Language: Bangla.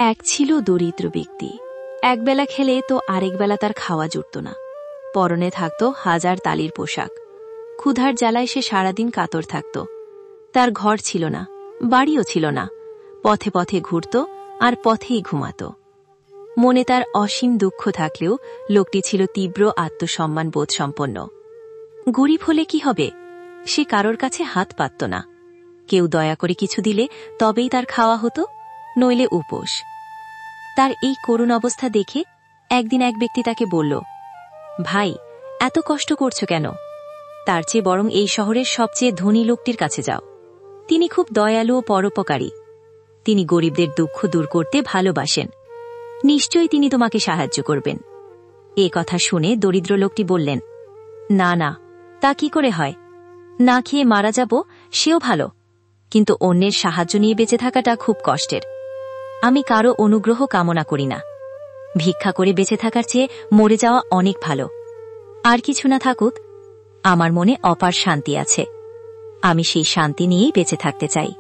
এক ছিল দরিদ্র ব্যক্তি। একবেলা খেলে তো আরেক বেলা তার খাওয়া জুটত না। পরনে থাকত হাজার তালির পোশাক। ক্ষুধার জ্বালায় সে সারাদিন কাতর থাকত। তার ঘর ছিল না, বাড়িও ছিল না। পথে পথে ঘুরত আর পথেই ঘুমাত। মনে তার অসীম দুঃখ থাকলেও লোকটি ছিল তীব্র আত্মসম্মান বোধ সম্পন্ন। গরিব হলে কি হবে, সে কারোর কাছে হাত পাতত না। কেউ দয়া করে কিছু দিলে তবেই তার খাওয়া হতো, নইলে উপোস। তার এই করুণ অবস্থা দেখে একদিন এক ব্যক্তি তাকে বলল, ভাই, এত কষ্ট করছো কেন? তার চেয়ে বরং এই শহরের সবচেয়ে ধনী লোকটির কাছে যাও। তিনি খুব দয়ালু ও পরোপকারী। তিনি গরিবদের দুঃখ দূর করতে ভালোবাসেন। নিশ্চয়ই তিনি তোমাকে সাহায্য করবেন। এ কথা শুনে দরিদ্র লোকটি বললেন, না না, তা কি করে হয়? না খেয়ে মারা যাব সেও ভালো, কিন্তু অন্যের সাহায্য নিয়ে বেঁচে থাকাটা খুব কষ্টের। আমি কারো অনুগ্রহ কামনা করি না। ভিক্ষা করে বেঁচে থাকার চেয়ে মরে যাওয়া অনেক ভালো। আর কিছু না থাকুক, আমার মনে অপার শান্তি আছে। আমি সেই শান্তি নিয়েই বেঁচে থাকতে চাই।